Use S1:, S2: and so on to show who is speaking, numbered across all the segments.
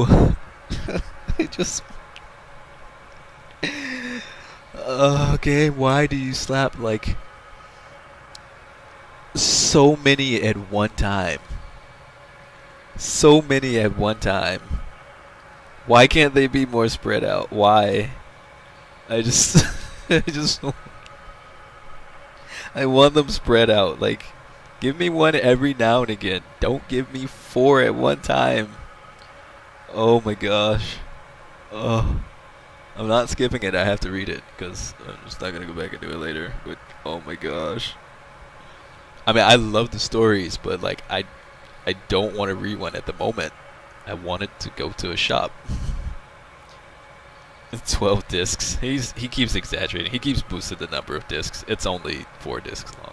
S1: No. I just. Okay, why do you slap like so many at one time? So many at one time. Why can't they be more spread out? Why? I just. I just. I want them spread out. Like, give me one every now and again. Don't give me four at one time. Oh my gosh. Oh. I'm not skipping it. I have to read it because I'm just not gonna go back and do it later. But oh my gosh. I mean, I love the stories, but like I don't want to read one at the moment. I wanted to go to a shop. 12 discs. He keeps exaggerating. He keeps boosting the number of discs. It's only 4 discs long.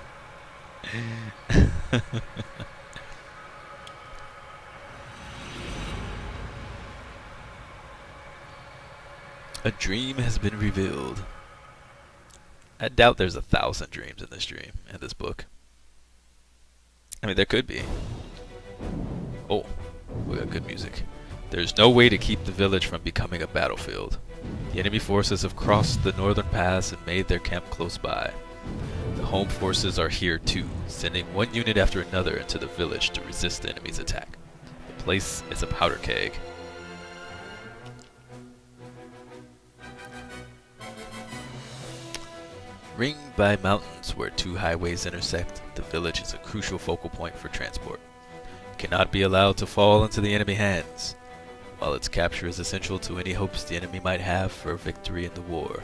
S1: A dream has been revealed. I doubt there's 1,000 dreams in this book. I mean, there could be. Oh, we got good music. There's no way to keep the village from becoming a battlefield. The enemy forces have crossed the northern pass and made their camp close by. The home forces are here too, sending one unit after another into the village to resist the enemy's attack. The place is a powder keg. Ringed by mountains where 2 highways intersect, the village is a crucial focal point for transport. It cannot be allowed to fall into the enemy hands, while its capture is essential to any hopes the enemy might have for a victory in the war.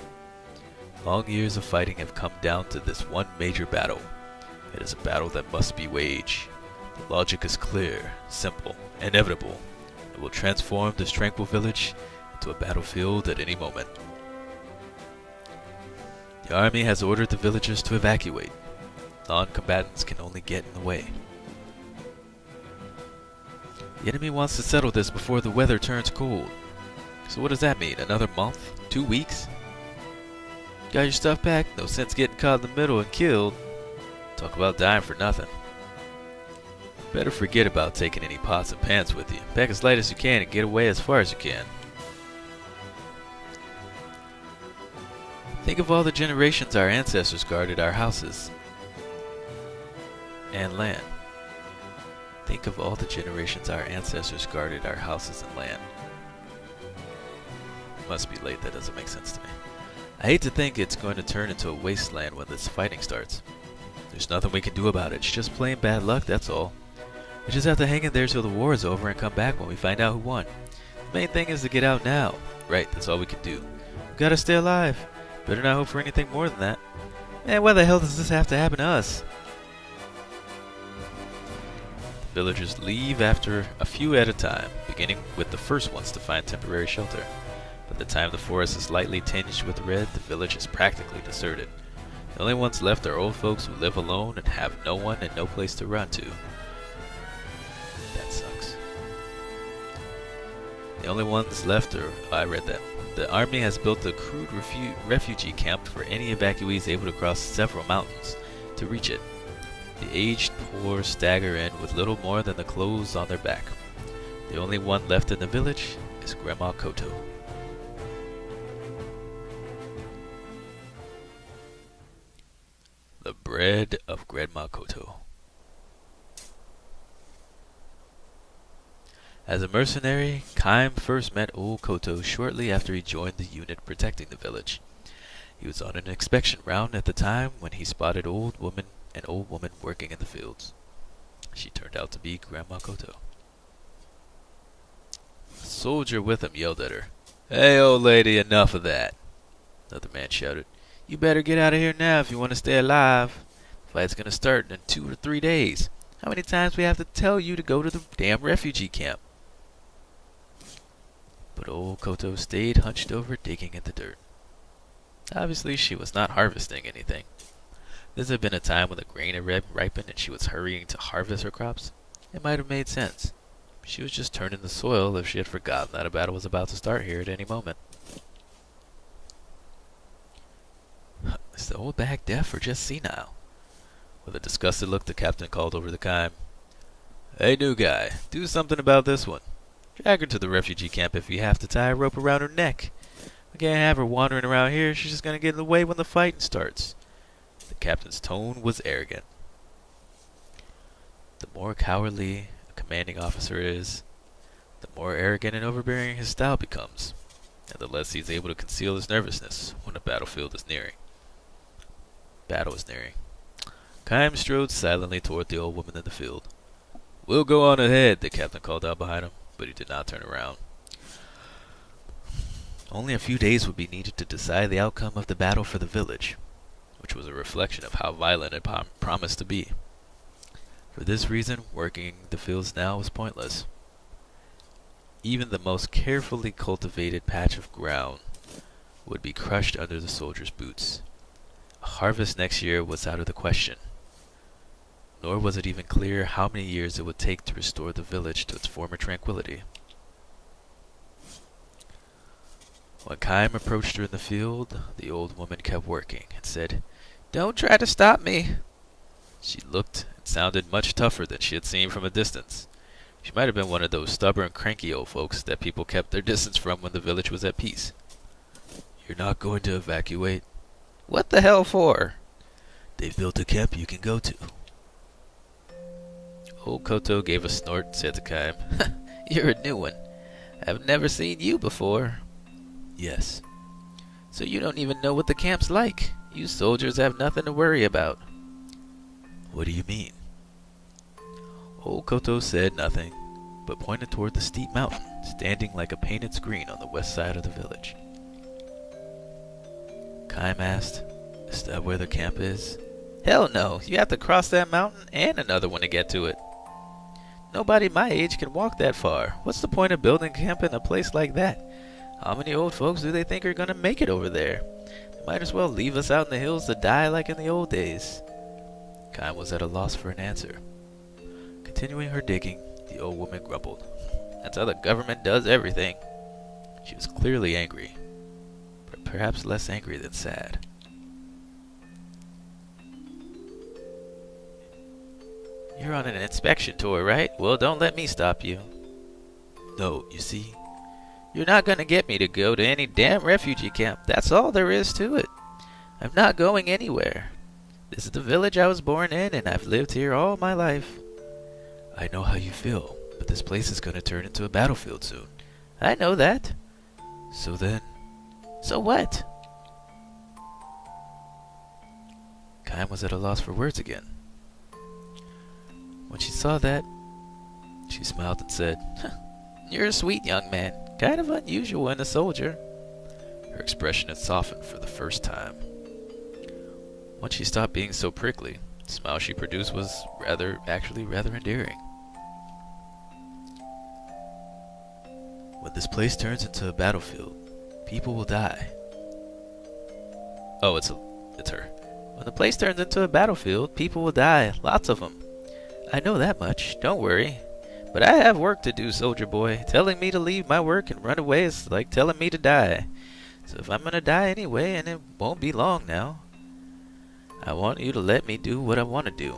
S1: Long years of fighting have come down to this one major battle. It is a battle that must be waged. The logic is clear, simple, inevitable. It will transform this tranquil village into a battlefield at any moment. The army has ordered the villagers to evacuate. Non-combatants can only get in the way. The enemy wants to settle this before the weather turns cold. So what does that mean? Another month? 2 weeks? Got your stuff packed? No sense getting caught in the middle and killed. Talk about dying for nothing. Better forget about taking any pots and pans with you. Pack as light as you can and get away as far as you can. Think of all the generations our ancestors guarded our houses and land. Think of all the generations our ancestors guarded our houses and land. It must be late, that doesn't make sense to me. I hate to think it's going to turn into a wasteland when this fighting starts. There's nothing we can do about it, it's just plain bad luck, that's all. We just have to hang in there till the war is over and come back when we find out who won. The main thing is to get out now. Right, that's all we can do. We gotta stay alive. Better not hope for anything more than that. Man, why the hell does this have to happen to us? The villagers leave after a few at a time, beginning with the first ones to find temporary shelter. By the time the forest is lightly tinged with red, the village is practically deserted. The only ones left are old folks who live alone and have no one and no place to run to. That sucks. The only ones left are... Oh, I read that. The army has built a crude refugee camp for any evacuees able to cross several mountains to reach it. The aged poor stagger in with little more than the clothes on their back. The only one left in the village is Grandma Koto. The bread of Grandma Koto. As a mercenary, Kaim first met old Koto shortly after he joined the unit protecting the village. He was on an inspection round at the time when he spotted an old woman working in the fields. She turned out to be Grandma Koto. A soldier with him yelled at her. "Hey, old lady, enough of that!" Another man shouted. "You better get out of here now if you want to stay alive. The fight's gonna start in 2 or 3 days. How many times we have to tell you to go to the damn refugee camp?" But old Koto stayed hunched over, digging in the dirt. Obviously, she was not harvesting anything. This had been a time when the grain had ripened and she was hurrying to harvest her crops. It might have made sense. She was just turning the soil if she had forgotten that a battle was about to start here at any moment. Is the old bag deaf or just senile? With a disgusted look, the captain called over the Kaim. "Hey, new guy, do something about this one. Drag her to the refugee camp if you have to tie a rope around her neck. We can't have her wandering around here. She's just gonna get in the way when the fighting starts. The captain's tone was arrogant. The more cowardly a commanding officer is, the more arrogant and overbearing his style becomes, and the less he's able to conceal his nervousness when a battlefield is nearing. Battle is nearing. Kime strode silently toward the old woman in the field. "We'll go on ahead," the captain called out behind him, but he did not turn around. Only a few days would be needed to decide the outcome of the battle for the village, which was a reflection of how violent it promised to be. For this reason, working the fields now was pointless. Even the most carefully cultivated patch of ground would be crushed under the soldiers' boots. A harvest next year was out of the question, nor was it even clear how many years it would take to restore the village to its former tranquility. When Kime approached her in the field, the old woman kept working and said, "Don't try to stop me." She looked and sounded much tougher than she had seen from a distance. She might have been one of those stubborn, cranky old folks that people kept their distance from when the village was at peace. "You're not going to evacuate?" "What the hell for?" "They've built a camp you can go to." Old Koto gave a snort and said to Kime, "You're a new one. I've never seen you before." "Yes." "So you don't even know what the camp's like. You soldiers have nothing to worry about." "What do you mean?" Old Koto said nothing, but pointed toward the steep mountain, standing like a painted screen on the west side of the village. Kime asked, "Is that where the camp is?" "Hell no, you have to cross that mountain and another one to get to it. Nobody my age can walk that far. What's the point of building camp in a place like that? How many old folks do they think are gonna make it over there? They might as well leave us out in the hills to die like in the old days." Kime was at a loss for an answer. Continuing her digging, the old woman grumbled, "That's how the government does everything." She was clearly angry, but perhaps less angry than sad. "You're on an inspection tour, right? Well, don't let me stop you." "No, you see, you're not going to get me to go to any damn refugee camp. That's all there is to it. I'm not going anywhere. This is the village I was born in, and I've lived here all my life." "I know how you feel, but this place is going to turn into a battlefield soon." "I know that." "So then?" "So what?" Kime was at a loss for words again. When she saw that, she smiled and said, "You're a sweet young man, kind of unusual in a soldier." Her expression had softened for the first time. Once she stopped being so prickly, the smile she produced was actually rather endearing. "When this place turns into a battlefield, people will die." Oh, it's her. "When the place turns into a battlefield, people will die, lots of them. I know that much, don't worry. But I have work to do, soldier boy. Telling me to leave my work and run away is like telling me to die. So if I'm gonna die anyway, and it won't be long now, I want you to let me do what I want to do.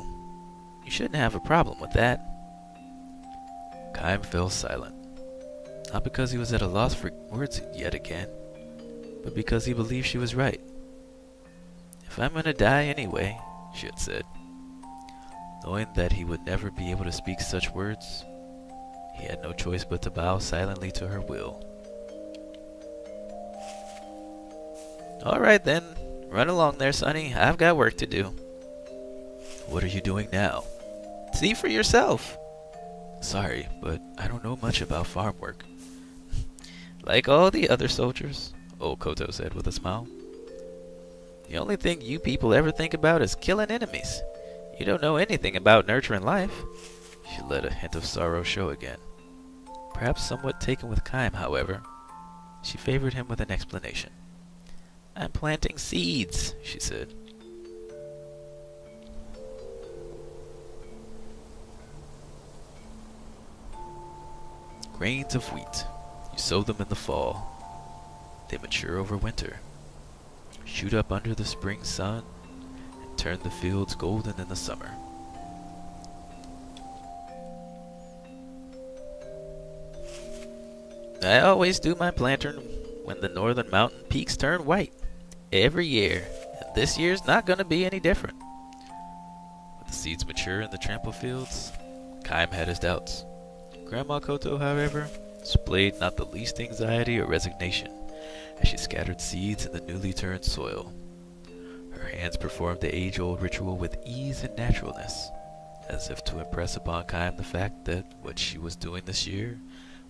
S1: You shouldn't have a problem with that." Kime fell silent, not because he was at a loss for words yet again, but because he believed she was right. "If I'm gonna die anyway," she had said. Knowing that he would never be able to speak such words, he had no choice but to bow silently to her will. "All right then, run along there, Sonny. I've got work to do." "What are you doing now?" "See for yourself." "Sorry, but I don't know much about farm work." "Like all the other soldiers," old Koto said with a smile. "The only thing you people ever think about is killing enemies. You don't know anything about nurturing life." She let a hint of sorrow show again. Perhaps somewhat taken with Kime, however, she favored him with an explanation. "I'm planting seeds," she said. Grains of wheat. You sow them in the fall. They mature over winter, shoot up under the spring sun, and turn the fields golden in the summer. I always do my planting when the northern mountain peaks turn white. Every year. And this year's not going to be any different. With the seeds mature in the trample fields, Kaim had his doubts. Grandma Koto, however, displayed not the least anxiety or resignation as she scattered seeds in the newly turned soil. Her hands performed the age-old ritual with ease and naturalness, as if to impress upon Kaim the fact that what she was doing this year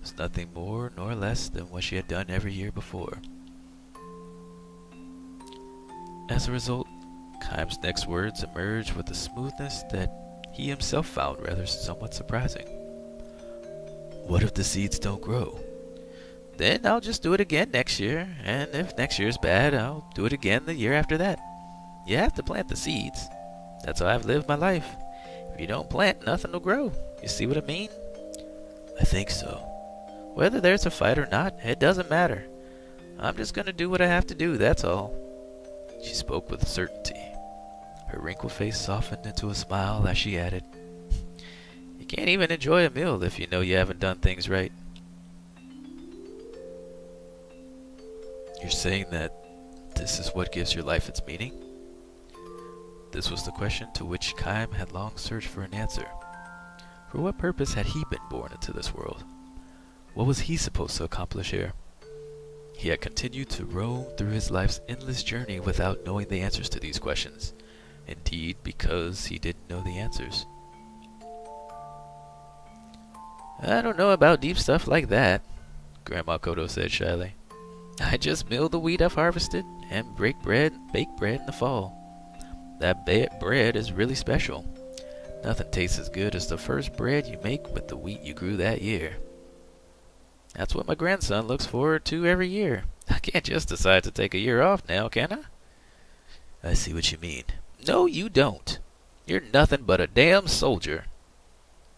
S1: was nothing more nor less than what she had done every year before. As a result, Kaim's next words emerged with a smoothness that he himself found rather somewhat surprising. What if the seeds don't grow? Then I'll just do it again next year, and if next year's bad, I'll do it again the year after that. You have to plant the seeds. That's how I've lived my life. If you don't plant, nothing will grow. You see what I mean? I think so. Whether there's a fight or not, it doesn't matter. I'm just going to do what I have to do, that's all. She spoke with certainty. Her wrinkled face softened into a smile as she added, You can't even enjoy a meal if you know you haven't done things right. You're saying that this is what gives your life its meaning? This was the question to which Kaim had long searched for an answer. For what purpose had he been born into this world? What was he supposed to accomplish here? He had continued to roam through his life's endless journey without knowing the answers to these questions. Indeed, because he didn't know the answers. I don't know about deep stuff like that, Grandma Koto said shyly. I just mill the wheat I've harvested and bake bread in the fall. That bread is really special. Nothing tastes as good as the first bread you make with the wheat you grew that year. That's what my grandson looks forward to every year. I can't just decide to take a year off now, can I? I see what you mean. No, you don't. You're nothing but a damn soldier.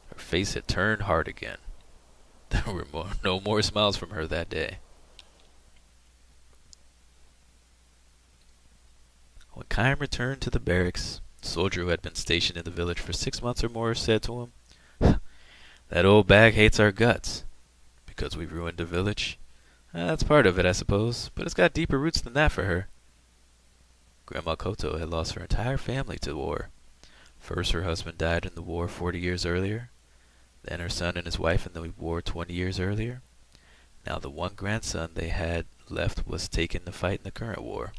S1: Her face had turned hard again. There were no more smiles from her that day. When Kaim returned to the barracks, the soldier who had been stationed in the village for 6 months or more said to him, That old bag hates our guts. Because we ruined the village? That's part of it, I suppose, but it's got deeper roots than that for her. Grandma Koto had lost her entire family to war. First her husband died in the war 40 years earlier, then her son and his wife in the war 20 years earlier. Now the one grandson they had left was taken to fight in the current war.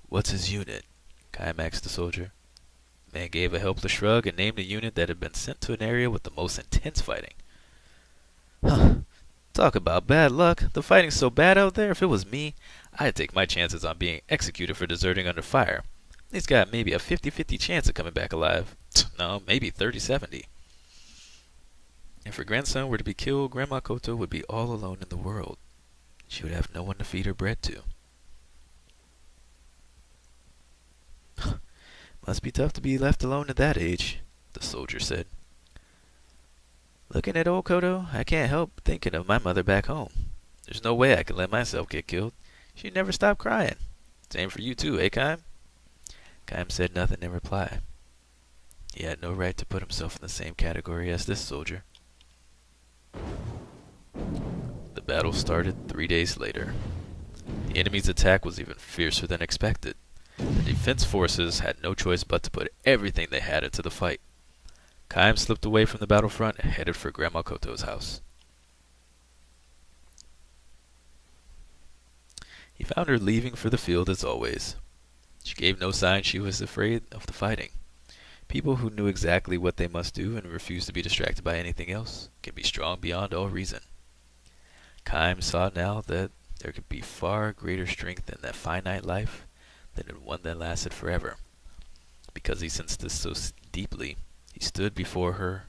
S1: What's his unit? Kaim asked the soldier. The man gave a helpless shrug and named a unit that had been sent to an area with the most intense fighting. Huh. Talk about bad luck. The fighting's so bad out there, if it was me, I'd take my chances on being executed for deserting under fire. He's got maybe a 50-50 chance of coming back alive. No, maybe 30-70. If her grandson were to be killed, Grandma Koto would be all alone in the world. She would have no one to feed her bread to. Must be tough to be left alone at that age, the soldier said. Looking at old Koto, I can't help thinking of my mother back home. There's no way I could let myself get killed. She'd never stop crying. Same for you too, eh, Kaim? Kaim said nothing in reply. He had no right to put himself in the same category as this soldier. The battle started 3 days later. The enemy's attack was even fiercer than expected. The defense forces had no choice but to put everything they had into the fight. Kaim slipped away from the battlefront and headed for Grandma Koto's house. He found her leaving for the field as always. She gave no sign she was afraid of the fighting. People who knew exactly what they must do and refused to be distracted by anything else can be strong beyond all reason. Kaim saw now that there could be far greater strength in that finite life than in one that lasted forever. Because he sensed this so deeply, he stood before her,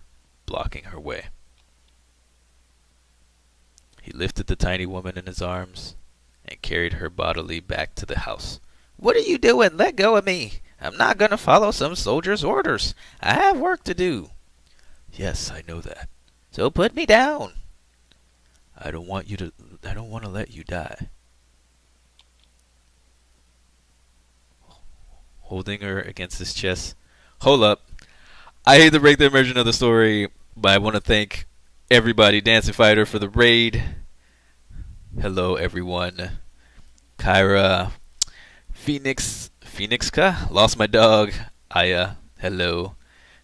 S1: blocking her way. He lifted the tiny woman in his arms and carried her bodily back to the house. What are you doing? Let go of me. I'm not going to follow some soldier's orders. I have work to do. Yes, I know that. So put me down. I don't want to let you die. Holding her against his chest. Hold up. I hate to break the immersion of the story, but I want to thank everybody. Dancing Fighter for the raid. Hello, everyone. Kyra. Phoenixka. Lost my dog. Aya. Hello.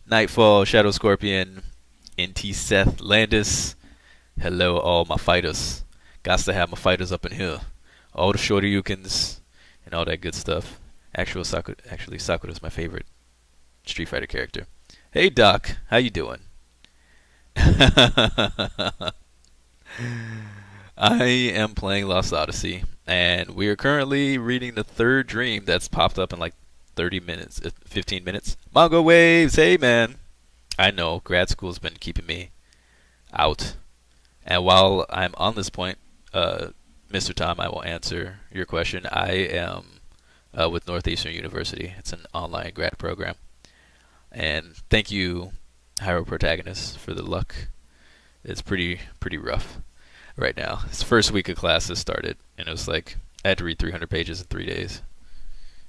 S1: Nightfall. Shadow Scorpion. NT Seth. Landis. Hello, all my fighters. Gots to have my fighters up in here. All the Shoryukens and all that good stuff. Actually, Sakura's my favorite Street Fighter character. Hey, Doc. How you doing? I am playing Lost Odyssey, and we are currently reading the third dream that's popped up in like 30 minutes, 15 minutes. Manga Waves, hey man. I know, grad school's been keeping me out. And while I'm on this point, Mr. Tom, I will answer your question. I am with Northeastern University. It's an online grad program. And thank you, Hero Protagonist, for the luck. It's pretty rough right now. This first week of classes started, and it was like I had to read 300 pages in 3 days.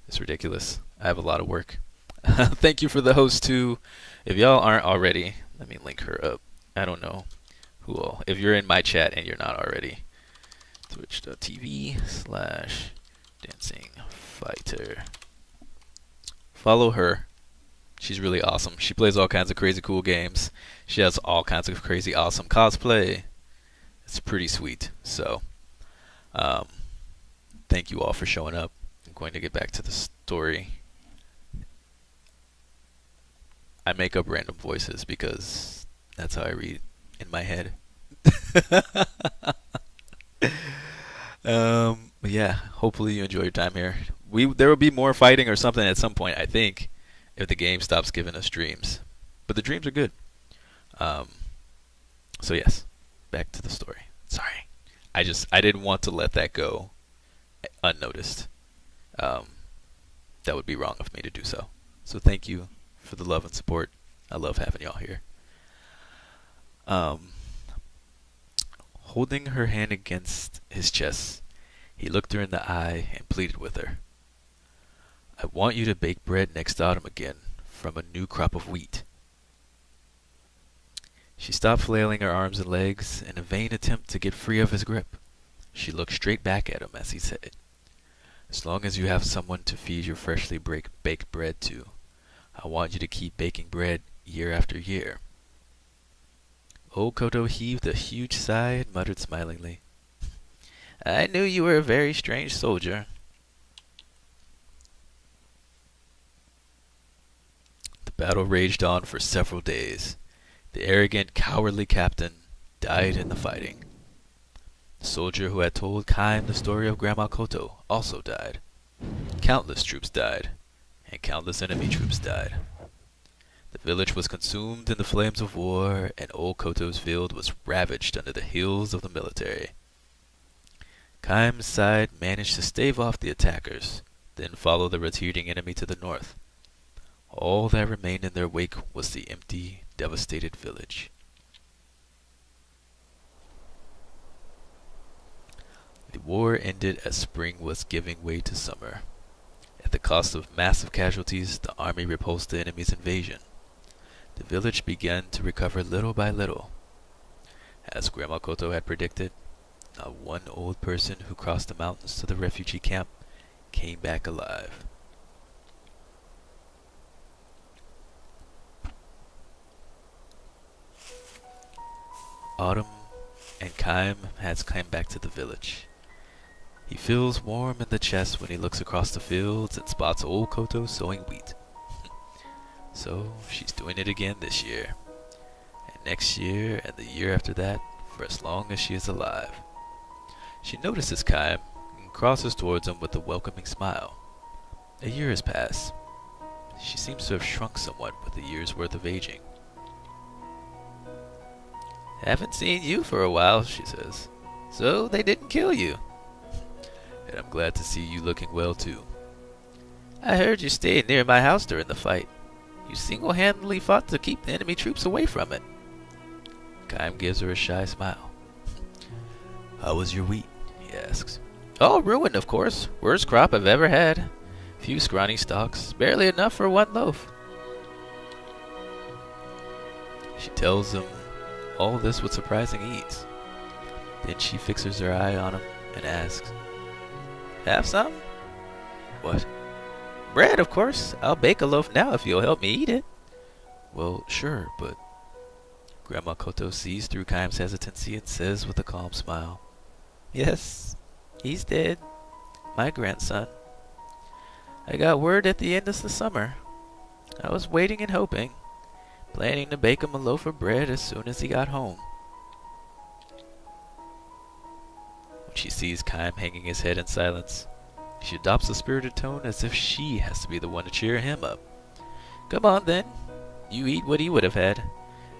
S1: It's ridiculous. I have a lot of work. Thank you for the host too. If y'all aren't already, let me link her up. I don't know who all. If you're in my chat and you're not already, twitch.tv/dancingfighter. Follow her. She's really awesome. She plays all kinds of crazy cool games. She has all kinds of crazy awesome cosplay. It's pretty sweet. So, thank you all for showing up. I'm going to get back to the story. I make up random voices because that's how I read in my head. But yeah, hopefully you enjoy your time here. There will be more fighting or something at some point, I think, if the game stops giving us dreams. But the dreams are good. So yes, back to the story. Sorry. I didn't want to let that go unnoticed. That would be wrong of me to do so. So thank you for the love and support. I love having y'all here. Holding her hand against his chest, he looked her in the eye and pleaded with her. I want you to bake bread next autumn again from a new crop of wheat. She stopped flailing her arms and legs in a vain attempt to get free of his grip. She looked straight back at him as he said, as long as you have someone to feed your freshly baked bread to, I want you to keep baking bread year after year. Old Koto heaved a huge sigh and muttered smilingly, I knew you were a very strange soldier. The battle raged on for several days. The arrogant, cowardly captain died in the fighting. The soldier who had told Kaim the story of Grandma Koto also died. Countless troops died, and countless enemy troops died. The village was consumed in the flames of war, and old Koto's field was ravaged under the heels of the military. Kaim's side managed to stave off the attackers, then follow the retreating enemy to the north. All that remained in their wake was the empty, devastated village. The war ended as spring was giving way to summer. At the cost of massive casualties, the army repulsed the enemy's invasion. The village began to recover little by little. As Grandma Koto had predicted, not one old person who crossed the mountains to the refugee camp came back alive. Autumn, and Kaim has come back to the village. He feels warm in the chest when he looks across the fields and spots old Koto sowing wheat. So she's doing it again this year, and next year, and the year after that, for as long as she is alive. She notices Kaim and crosses towards him with a welcoming smile. A year has passed. She seems to have shrunk somewhat with a year's worth of aging. Haven't seen you for a while, she says. So they didn't kill you. And I'm glad to see you looking well too. I heard you stayed near my house during the fight. You single-handedly fought to keep the enemy troops away from it. Kaim gives her a shy smile. How was your wheat? He asks. Oh, ruined, of course. Worst crop I've ever had. Few scrawny stalks, barely enough for one loaf. She tells him all this with surprising ease. Then she fixes her eye on him and asks, "Have some?" "What?" "Bread, of course. I'll bake a loaf now if you'll help me eat it." "Well, sure, but..." Grandma Koto sees through Kaim's hesitancy and says with a calm smile, "Yes, he's dead. My grandson. I got word at the end of the summer. I was waiting and hoping, planning to bake him a loaf of bread as soon as he got home." When she sees Kaim hanging his head in silence, she adopts a spirited tone as if she has to be the one to cheer him up. "Come on, then. You eat what he would have had.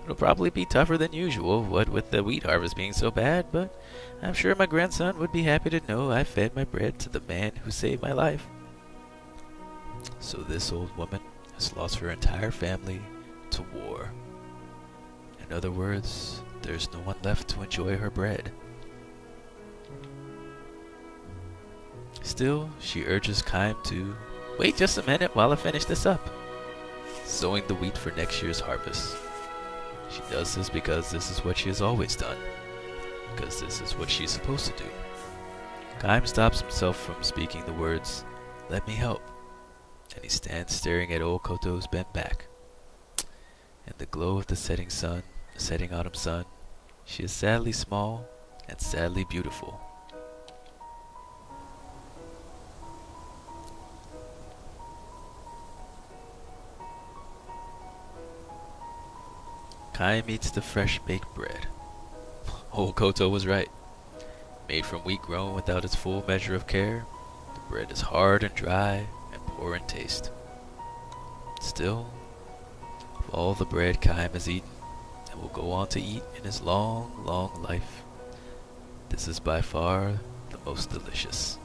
S1: It'll probably be tougher than usual, what with the wheat harvest being so bad, but I'm sure my grandson would be happy to know I fed my bread to the man who saved my life." So this old woman has lost her entire family to war. In other words, there's no one left to enjoy her bread. Still, she urges Kaim to wait just a minute while I finish this up, sowing the wheat for next year's harvest. She does this because this is what she has always done, because this is what she's supposed to do. Kaim stops himself from speaking the words, "Let me help," and he stands staring at old Koto's bent back. In the glow of the setting autumn sun, she is sadly small and sadly beautiful. Kaim eats the fresh baked bread. Old Koto was right. Made from wheat grown without its full measure of care, the bread is hard and dry and poor in taste. Still, of all the bread Kaim has eaten and will go on to eat in his long, long life, this is by far the most delicious.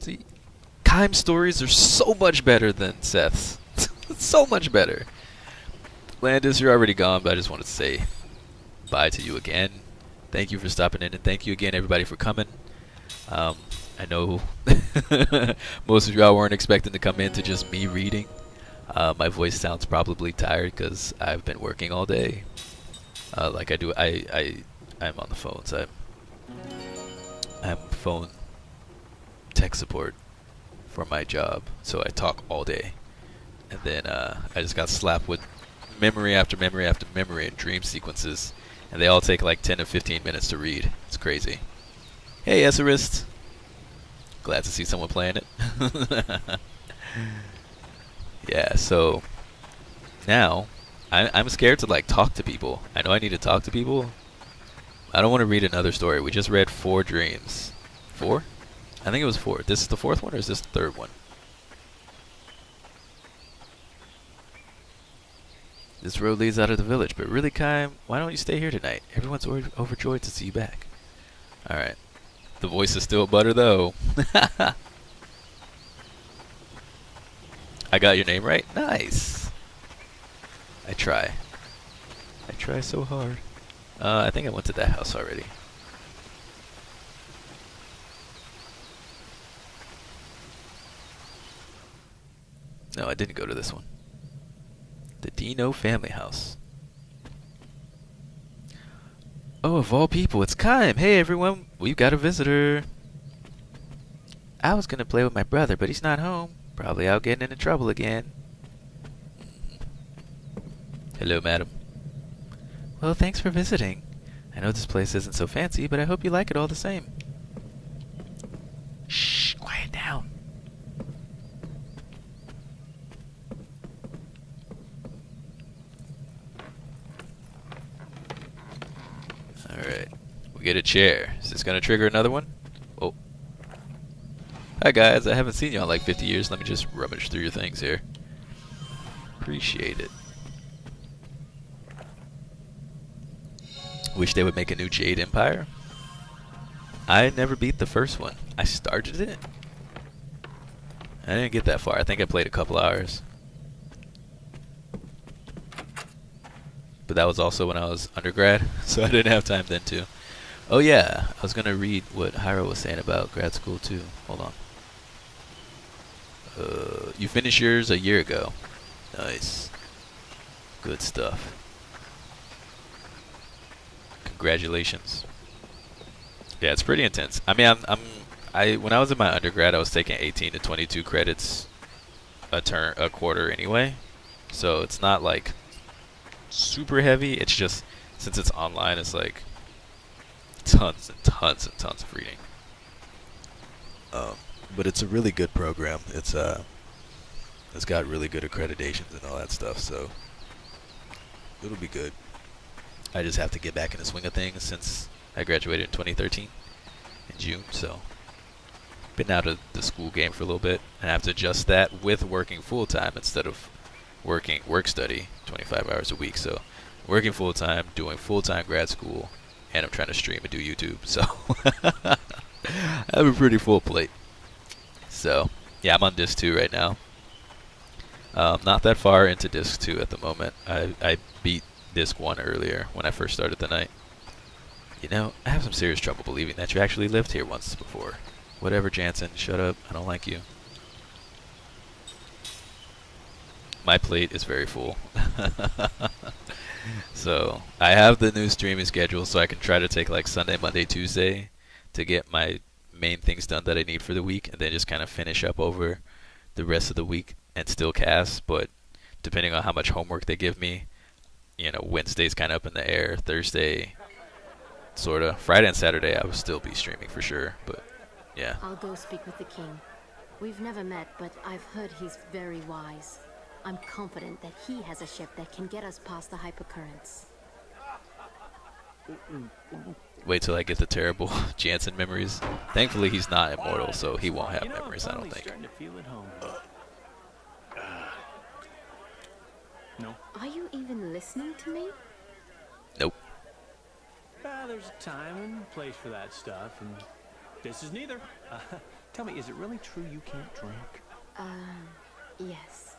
S1: See, Kaim's stories are so much better than Seth's. So much better. Landis, you're already gone, but I just wanted to say bye to you again. Thank you for stopping in, and thank you again, everybody, for coming. I know most of y'all weren't expecting to come in to just me reading. My voice sounds probably tired because I've been working all day. Like I do, I'm on the phone, so I'm phone tech support for my job, so I talk all day. And then I just got slapped with memory after memory after memory and dream sequences, and they all take like 10 to 15 minutes to read. It's crazy. Hey, Esserist. Glad to see someone playing it. Yeah, so now I'm scared to like talk to people. I know I need to talk to people. I don't want to read another story. We just read 4 dreams. 4? I think it was 4. This is the 4th one, or is this the 3rd one? This road leads out of the village, but really, Kaim, why don't you stay here tonight? Everyone's overjoyed to see you back. Alright. The voice is still butter, though. I got your name right? Nice. I try. I try so hard. I think I went to that house already. No, I didn't go to this one. The Dino family house. Oh, of all people, it's Kaim. Hey, everyone. We've got a visitor. I was going to play with my brother, but he's not home. Probably out getting into trouble again. Hello, madam. Well, thanks for visiting. I know this place isn't so fancy, but I hope you like it all the same. Shh, quiet down. Alright, we get a chair. Is this gonna trigger another one? Oh. Hi guys, I haven't seen y'all in like 50 years. Let me just rummage through your things here. Appreciate it. Wish they would make a new Jade Empire. I never beat the first one. I started it. I didn't get that far. I think I played a couple hours. But that was also when I was undergrad, so I didn't have time then too. Oh yeah, I was going to read what Hiro was saying about grad school too. Hold on. you finished yours a year ago. Nice. Good stuff. Congratulations. Yeah, it's pretty intense. I mean, when I was in my undergrad, I was taking 18 to 22 credits a quarter anyway. So it's not like super heavy. It's just since it's online, it's like tons and tons and tons of reading. But it's a really good program. It's got really good accreditations and all that stuff. So it'll be good. I just have to get back in the swing of things since I graduated in 2013 in June. So been out of the school game for a little bit, and I have to adjust that with working full time instead of work study 25 hours a week. So working full time, doing full time grad school, and I'm trying to stream and do YouTube. So I have a pretty full plate. So yeah, I'm on disc 2 right now. Not that far into disc 2 at the moment. I beat disc 1 earlier when I first started the night. You know, I have some serious trouble believing that you actually lived here once before. Whatever, Jansen, shut up. I don't like you. My plate is very full. So I have the new streaming schedule, so I can try to take like Sunday, Monday, Tuesday to get my main things done that I need for the week, and then just kind of finish up over the rest of the week and still cast. But depending on how much homework they give me, you know, Wednesday's kind of up in the air. Thursday, sort of. Friday and Saturday, I will still be streaming for sure. But yeah.
S2: I'll go speak with the king. We've never met, but I've heard he's very wise. I'm confident that he has a ship that can get us past the hypercurrents.
S1: Wait till I get the terrible Jansen memories. Thankfully, he's not immortal, so he won't have memories, I don't think.
S3: Starting to feel at home. No.
S2: Are you even listening to me?
S1: Nope.
S3: There's a time and place for that stuff, and this is neither. Tell me, is it really true you can't drink?
S2: Yes.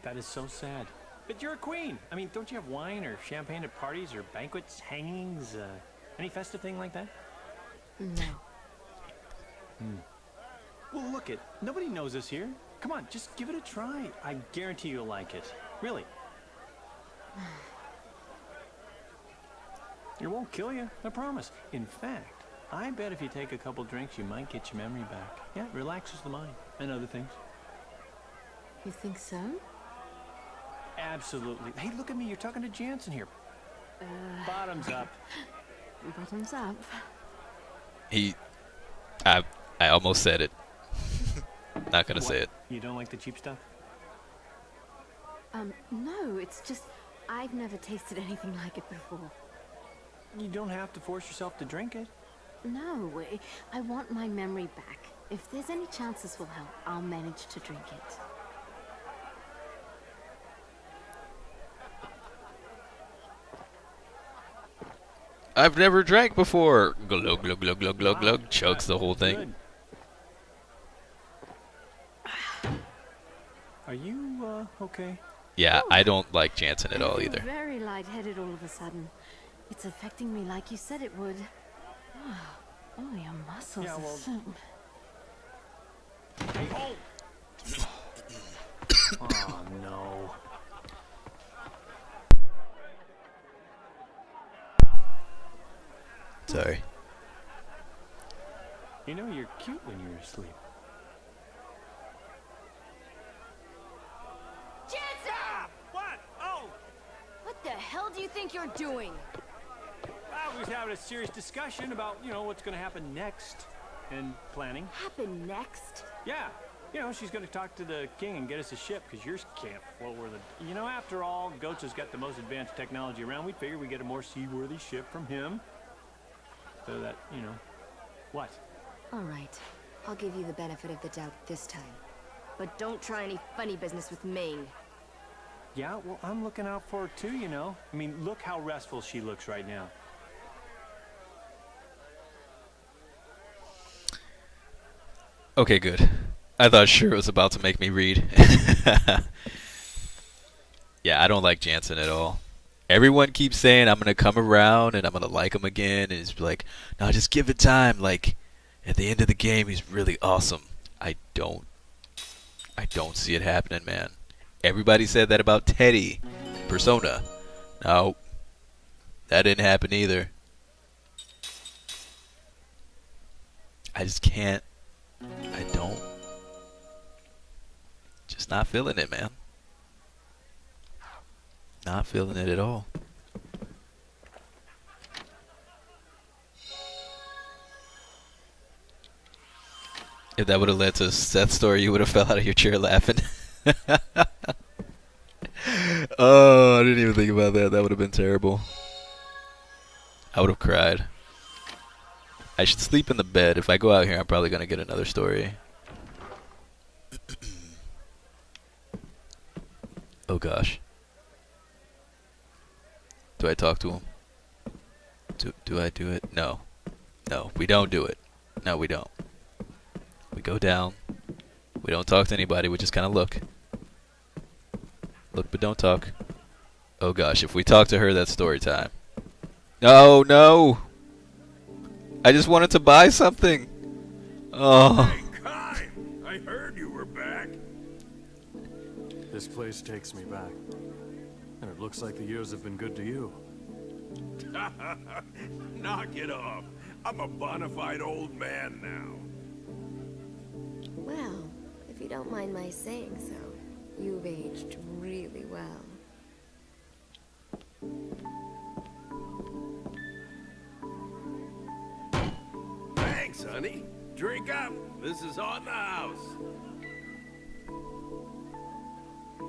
S3: That is so sad. But you're a queen. I mean, don't you have wine or champagne at parties or banquets, hangings, any festive thing like that?
S2: No.
S3: Well, look it. Nobody knows this here. Come on, just give it a try. I guarantee you'll like it. Really. It won't kill you, I promise. In fact, I bet if you take a couple drinks, you might get your memory back. Yeah, it relaxes the mind and other things.
S2: You think so?
S3: Absolutely. Hey, look at me. You're talking to Jansen here. Bottoms up.
S2: Bottoms up.
S1: I almost said it. Not gonna say it.
S3: You don't like the cheap stuff?
S2: No, it's just I've never tasted anything like it before.
S3: You don't have to force yourself to drink it.
S2: No, I want my memory back. If there's any chance this will help, I'll manage to drink it.
S1: I've never drank before. Glug, glug, glug, glug, glug, glug. Chugs the whole thing.
S3: Are you, okay?
S1: Yeah, I don't like Jansen at all either.
S2: I'm very lightheaded all of a sudden. It's affecting me like you said it would. Oh, your muscles
S3: Yeah, well-
S2: are so...
S3: Hey, oh! Oh, no.
S1: Sorry.
S3: You know, you're cute when you're asleep.
S4: Jansen!
S3: What? Oh!
S4: What the hell do you think you're doing?
S3: Well, we was having a serious discussion about, you know, what's going to happen next. And planning.
S4: Happen next?
S3: Yeah. You know, she's going to talk to the king and get us a ship, because yours can't float where the... You know, after all, Goats has got the most advanced technology around. We figured we'd get a more seaworthy ship from him. So that, you know... What?
S4: All right. I'll give you the benefit of the doubt this time. But don't try any funny business with Ming.
S3: Yeah, well, I'm looking out for her too, you know. I mean, look how restful she looks right now.
S1: Okay, good. I thought sure it was about to make me read. Yeah, I don't like Jansen at all. Everyone keeps saying I'm going to come around and I'm going to like him again. And it's like, no, just give it time. Like, at the end of the game, he's really awesome. I don't I don't see it happening, man. Everybody said that about Teddy. Persona. No. That didn't happen either. I just can't. I don't. Just not feeling it, man. Not feeling it at all. If that would have led to Seth's story, you would have fell out of your chair laughing. Oh, I didn't even think about that. That would have been terrible. I would have cried. I should sleep in the bed. If I go out here, I'm probably going to get another story. Oh, gosh. Do I talk to him? Do I do it? No. No, we don't do it. No, we don't. We go down. We don't talk to anybody. We just kind of look. Look, but don't talk. Oh, gosh. If we talk to her, that's story time. No, no. I just wanted to buy something. Oh.
S5: Hey, Kai! I heard you were back.
S6: This place takes me back. And it looks like the years have been good to you.
S5: Knock it off. I'm a bona fide old man now.
S4: Well, if you don't mind my saying so, you've aged really well.
S5: Thanks, honey. Drink up. This is on the house.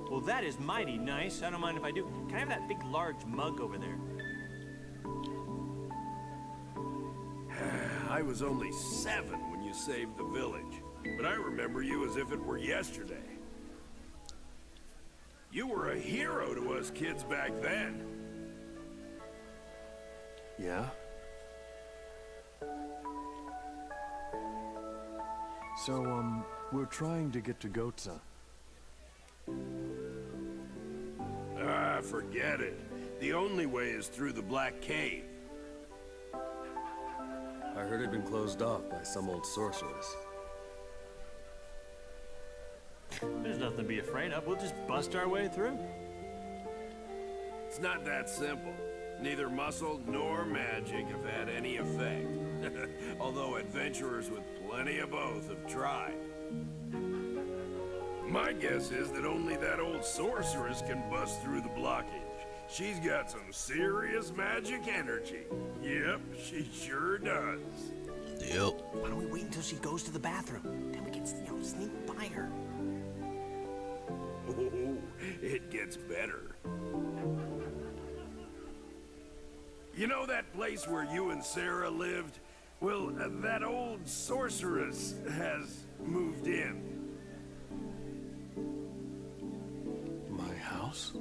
S3: Well, that is mighty nice. I don't mind if I do. Can I have that big, large mug over there?
S5: I was only 7 when you saved the village, but I remember you as if it were yesterday. You were a hero to us kids back then.
S6: Yeah? So, we're trying to get to Gotza.
S5: Ah, forget it. The only way is through the Black Cave.
S7: I heard it'd been closed off by some old sorceress.
S3: There's nothing to be afraid of. We'll just bust our way through.
S5: It's not that simple. Neither muscle nor magic have had any effect. Although adventurers with plenty of both have tried. My guess is that only that old sorceress can bust through the blockage. She's got some serious magic energy. Yep, she sure does.
S1: Yep.
S8: Why don't we wait until she goes to the bathroom? Then we can, sneak by her.
S5: Oh, it gets better. You know that place where you and Sarah lived? Well, that old sorceress has moved in.
S6: My house?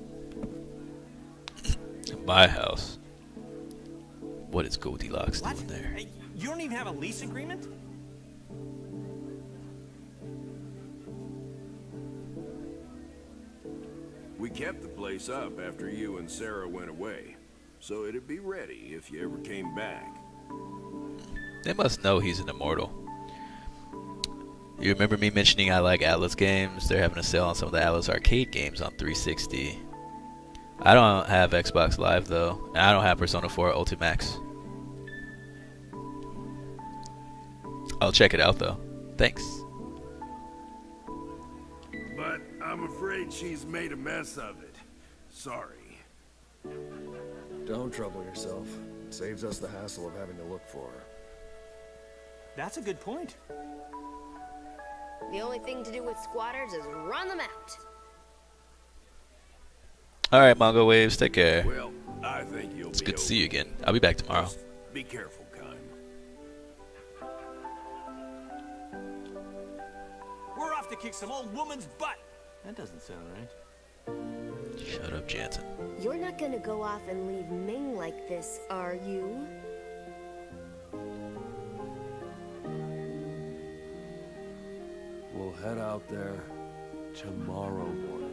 S1: My house. What is Goldilocks
S3: What?
S1: doing there?
S3: Hey, you don't even have a lease agreement?
S5: We kept the place up after you and Sarah went away, so it'd be ready if you ever came back.
S1: They must know he's an immortal. You remember me mentioning I like Atlas games? They're having a sale on some of the Atlas arcade games on 360. I don't have Xbox Live though, and I don't have Persona 4 Ultimax. I'll check it out though. Thanks.
S5: But I'm afraid she's made a mess of it. Sorry.
S7: Don't trouble yourself. It saves us the hassle of having to look for her.
S3: That's a good point.
S4: The only thing to do with squatters is run them out.
S1: Alright, Mongo Waves, take care.
S5: Well, I think you'll
S1: It's
S5: be
S1: good to see
S5: okay.
S1: you again. I'll be back tomorrow.
S5: Just be careful, Kime.
S3: We're off to kick some old woman's butt. That doesn't sound right.
S1: Shut up, Jansen.
S4: You're not gonna go off and leave Ming like this, are you?
S6: We'll head out there tomorrow morning.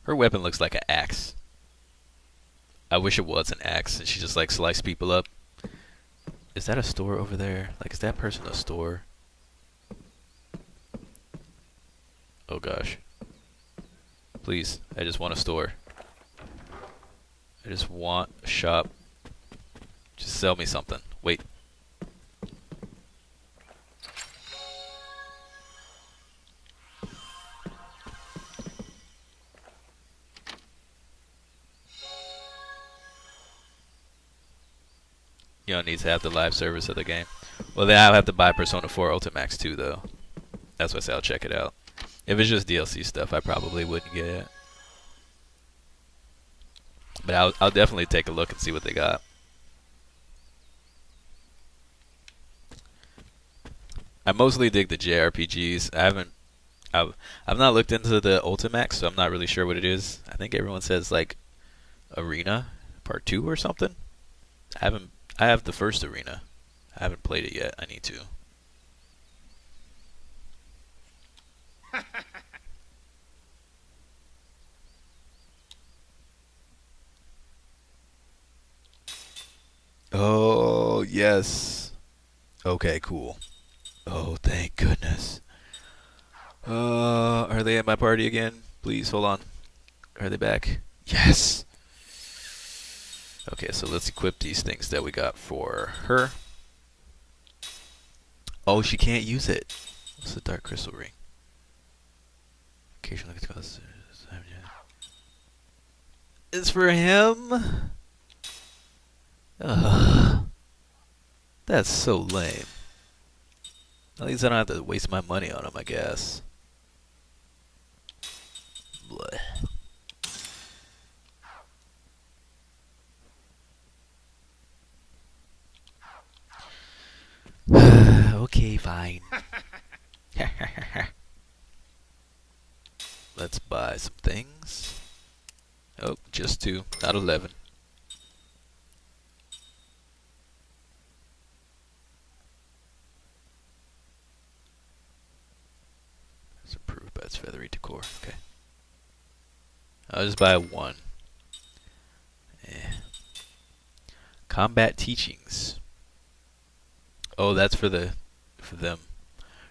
S1: Her weapon looks like an axe. I wish it was an axe and she just like sliced people up. Is that a store over there? Like, is that person a store? Oh gosh. Please, I just want a store. I just want a shop. Just sell me something. Wait. You don't need to have the live service of the game. Well, then I'll have to buy Persona 4 Ultimax too, though. That's why I say I'll check it out. If it's just DLC stuff, I probably wouldn't get it. But I'll definitely take a look and see what they got. I mostly dig the JRPGs. I've not looked into the Ultimax, so I'm not really sure what it is. I think everyone says like Arena Part 2 or something. I have the first Arena. I haven't played it yet. I need to. Oh, yes. Okay, cool. Oh, thank goodness. Are they at my party again? Please, hold on. Are they back? Yes! Okay, so let's equip these things that we got for her. Oh, she can't use it. What's the Dark Crystal Ring? Occasionally it causes... It's for him? Ugh. That's so lame. At least I don't have to waste my money on him, I guess. Blech. Okay, fine. Let's buy some things. Oh, just 2, not 11. It's approved by its feathery decor. Okay. I'll just buy 1. Combat teachings. Oh, that's for them.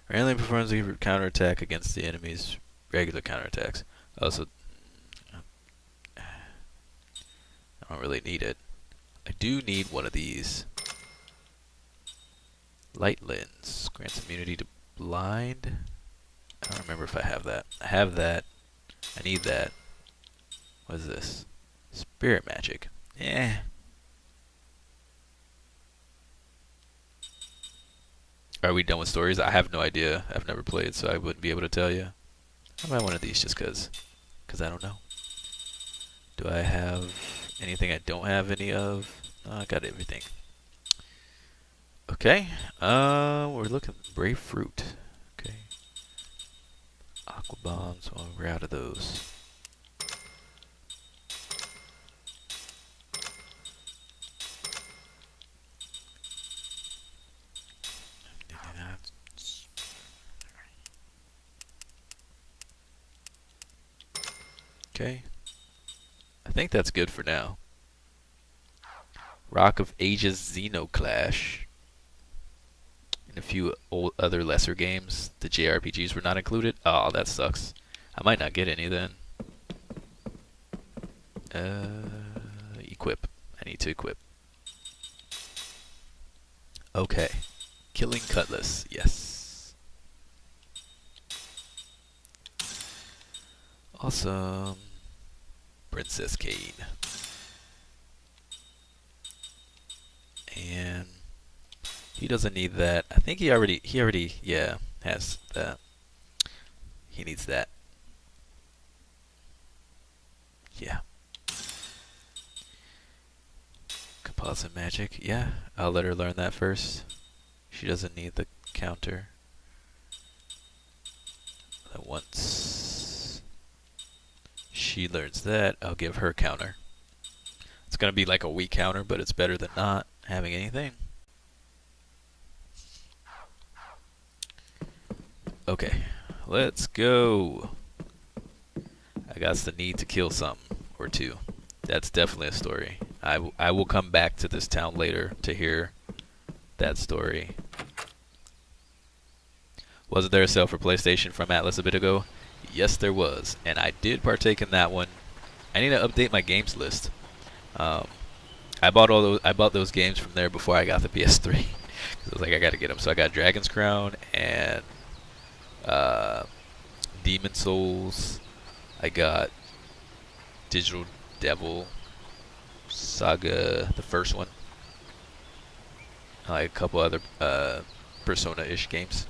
S1: Randomly performs a counterattack against the enemy's regular counterattacks. Also, I don't really need it. I do need one of these. Light lens grants immunity to blind. I don't remember if I have that. I have that. I need that. What is this? Spirit magic. Eh. Are we done with stories? I have no idea. I've never played, so I wouldn't be able to tell you. I buy one of these just because I don't know. Do I have anything I don't have any of? No, I got everything. Okay. We're looking at brave fruit. Okay. Aqua bombs. Well, we're out of those. Okay. I think that's good for now. Rock of Ages Xenoclash. And a few other lesser games. The JRPGs were not included. Oh, that sucks. I might not get any then. Equip. I need to equip. Okay. Killing Cutlass. Yes. Awesome. Princess Kane. And he doesn't need that. I think he already yeah, has that. He needs that. Yeah. Composite magic. Yeah, I'll let her learn that first. She doesn't need the counter. That once she learns that, I'll give her counter. It's gonna be like a weak counter, but it's better than not having anything. Okay, let's go. I I got the need to kill something or two. That's definitely a story. I will come back to this town later to hear that story. Wasn't there a sale for PlayStation from Atlas a bit ago? Yes, there was, and I did partake in that one. I need to update my games list. I bought those games from there before I got the PS3. 'Cause I was like, I gotta get them. So I got Dragon's Crown and Demon Souls. I got Digital Devil Saga, the first one. Like a couple other Persona-ish games.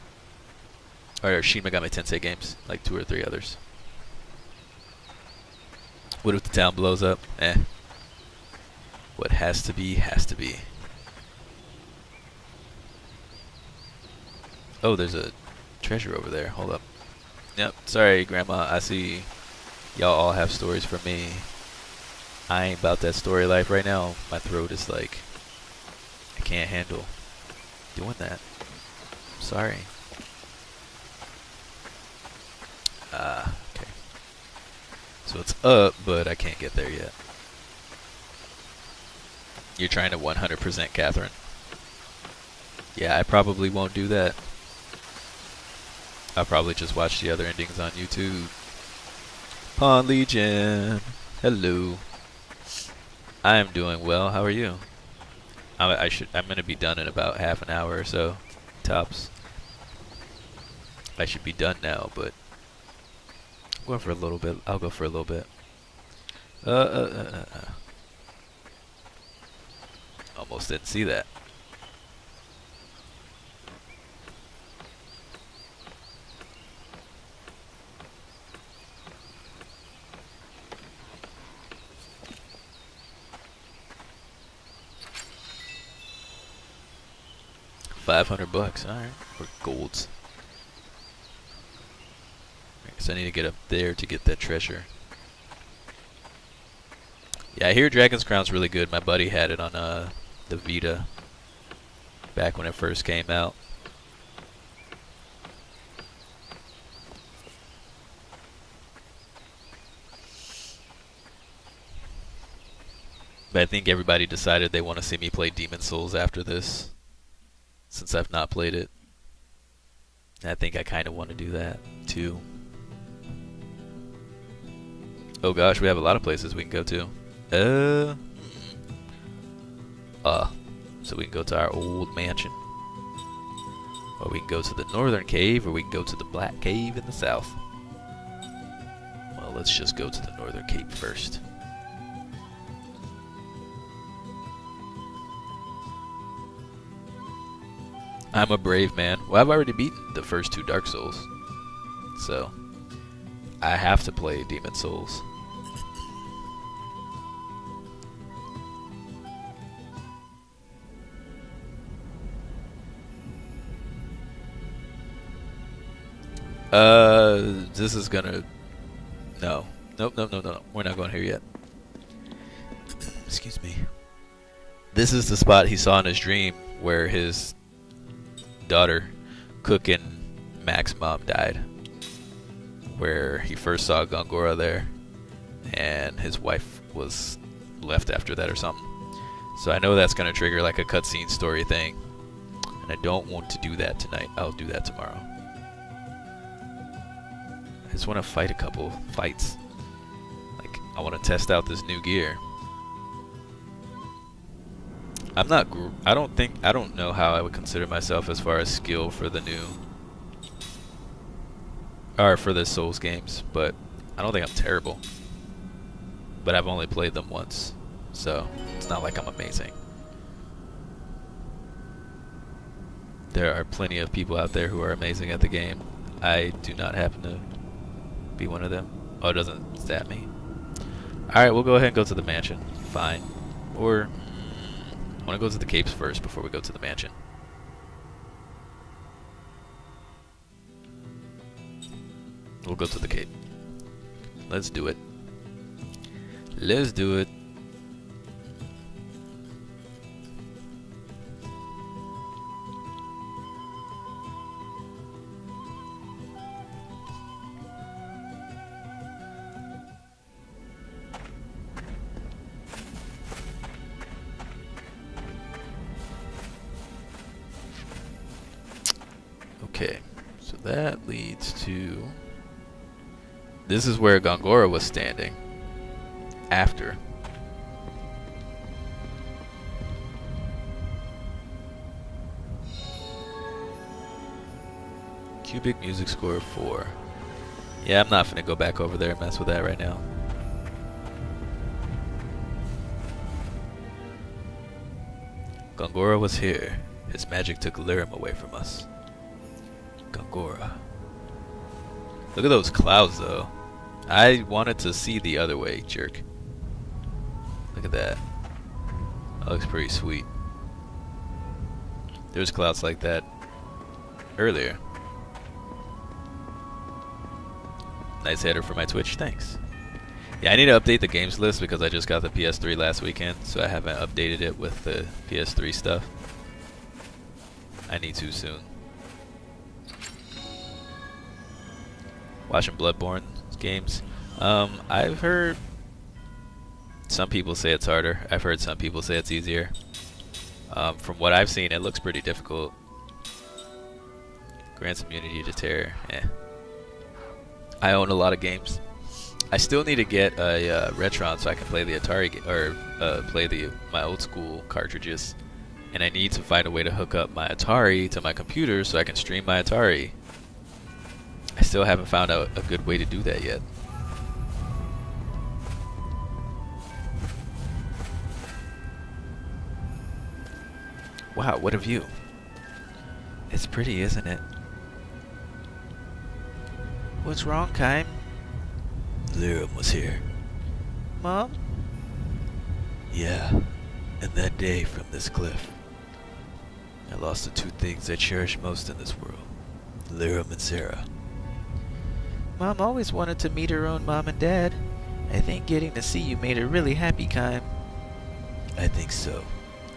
S1: Or Shin Megami Tensei games, like 2 or 3 others. What if the town blows up? What has to be, has to be. Oh, there's a treasure over there. Hold up. Yep, sorry, Grandma. I see y'all all have stories for me. I ain't about that story life right now. My throat is like, I can't handle doing that. Sorry. Okay. So it's up, but I can't get there yet. You're trying to 100% Catherine. Yeah, I probably won't do that. I'll probably just watch the other endings on YouTube. Pawn Legion. Hello. I am doing well. How are you? I'm gonna be done in about half an hour or so, tops. I should be done now, but I'm going for a little bit. I'll go for a little bit. Almost didn't see that. $500. All right, or golds. So I need to get up there to get that treasure. Yeah, I hear Dragon's Crown's really good. My buddy had it on the Vita back when it first came out. But I think everybody decided they want to see me play Demon Souls after this, since I've not played it. And I think I kind of want to do that too. Oh gosh, we have a lot of places we can go to. So we can go to our old mansion. Or we can go to the northern cave, or we can go to the black cave in the south. Well, let's just go to the northern cave first. I'm a brave man. Well, I've already beaten the first 2 Dark Souls. So, I have to play Demon Souls. This is gonna... No. Nope. We're not going here yet. Excuse me. This is the spot he saw in his dream where his daughter, Cook, and Mac's mom died. Where he first saw Gongora there, and his wife was left after that or something. So I know that's going to trigger like a cutscene story thing, and I don't want to do that tonight. I'll do that tomorrow. I just want to fight a couple fights. Like, I want to test out this new gear. I'm not. I don't know how I would consider myself as far as skill for the new, or for the Souls games, but I don't think I'm terrible. But I've only played them once, so it's not like I'm amazing. There are plenty of people out there who are amazing at the game. I do not happen to be one of them. Oh, it doesn't stat me. Alright, we'll go ahead and go to the mansion. Fine. Or, I want to go to the capes first before we go to the mansion. We'll go to the cape. Let's do it. Let's do it. that leads to... This is where Gongora was standing. After. Cubic music score 4. Yeah, I'm not finna go back over there and mess with that right now. Gongora was here. His magic took Lyrim away from us. Gongora. Look at those clouds, though. I wanted to see the other way, jerk. Look at that. That looks pretty sweet. There's clouds like that earlier. Nice header for my Twitch, thanks. Yeah, I need to update the games list because I just got the PS3 last weekend, so I haven't updated it with the PS3 stuff. I need to soon. Watching Bloodborne games. I've heard some people say it's harder. I've heard some people say it's easier. From what I've seen, it looks pretty difficult. Grants immunity to terror. I own a lot of games. I still need to get a Retron so I can play the Atari play my old school cartridges, and I need to find a way to hook up my Atari to my computer so I can stream my Atari. I still haven't found out a good way to do that yet. Wow, what a view. It's pretty, isn't it? What's wrong, Kaim? Lyrim was here. Mom? Yeah, and that day from this cliff. I lost the two things I cherish most in this world. Lyrim and Sarah. Mom always wanted to meet her own mom and dad. I think getting to see you made her really happy, Kaim. I think so.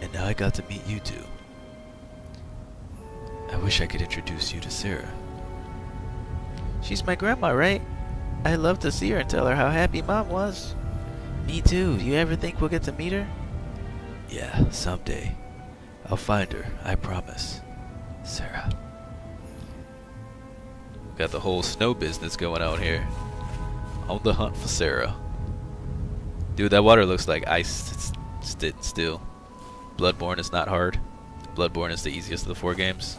S1: And now I got to meet you two. I wish I could introduce you to Sarah. She's my grandma, right? I'd love to see her and tell her how happy Mom was. Me too. You ever think we'll get to meet her? Yeah, someday. I'll find her, I promise. Sarah. Got the whole snow business going on here. On the hunt for Sarah. Dude, that water looks like ice still. Bloodborne is not hard. Bloodborne is the easiest of the 4 games.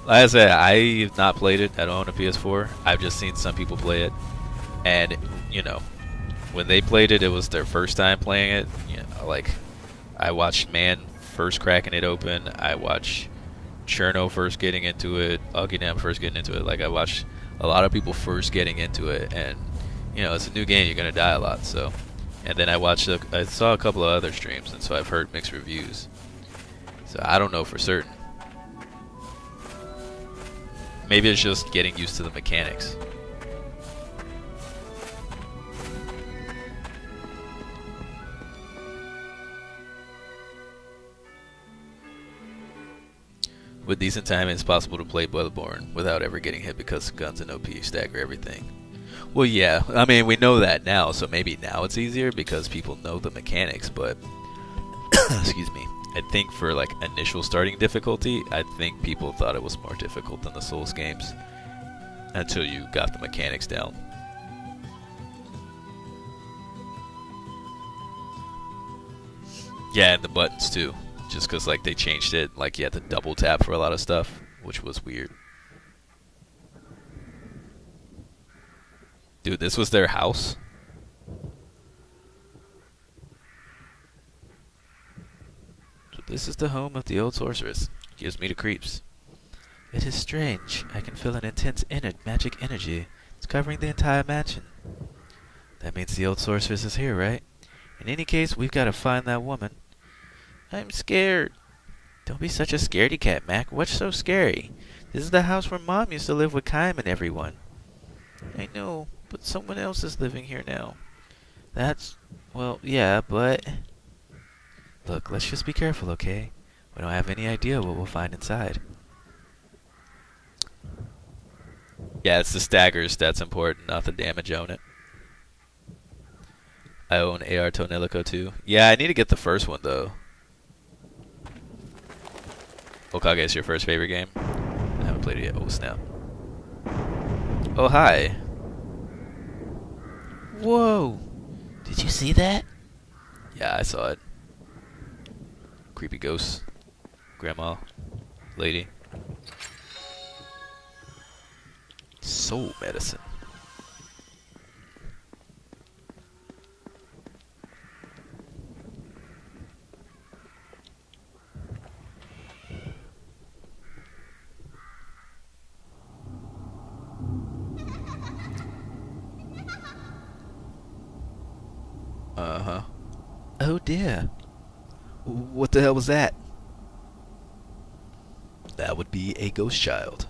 S1: Like I said, I've not played it. I don't own a PS4. I've just seen some people play it. And, you know, when they played it, it was their first time playing it. You know, like, I watched Man first cracking it open. I watched Cherno first getting into it. Ogidam first getting into it. Like, I watched a lot of people first getting into it. And, you know, it's a new game. You're going to die a lot, so. And then I saw a couple of other streams, and so I've heard mixed reviews. So I don't know for certain. Maybe it's just getting used to the mechanics. With decent time, it's possible to play Bloodborne without ever getting hit because guns and OP stagger everything. Well, yeah, I mean, we know that now, so maybe now it's easier because people know the mechanics, but excuse me. I think for like initial starting difficulty, I think people thought it was more difficult than the Souls games until you got the mechanics down. Yeah, and the buttons too. Just because like they changed it, like you had to double tap for a lot of stuff, which was weird. Dude, this was their house? This is the home of the old sorceress. Gives me the creeps. It is strange. I can feel an intense magic energy. It's covering the entire mansion. That means the old sorceress is here, right? In any case, we've got to find that woman. I'm scared. Don't be such a scaredy cat, Mac. What's so scary? This is the house where Mom used to live with Kaim and everyone. I know, but someone else is living here now. Well, yeah, but... Look, let's just be careful, okay? We don't have any idea what we'll find inside. Yeah, it's the staggers that's important, not the damage on it. I own AR Tonelico too. Yeah, I need to get the first one, though. Okage is your first favorite game? I haven't played it yet. Oh, snap. Oh, hi. Whoa. Did you see that? Yeah, I saw it. Creepy ghost. Grandma. Lady. Soul medicine. Uh-huh. Oh dear. What the hell was that? That would be a ghost child.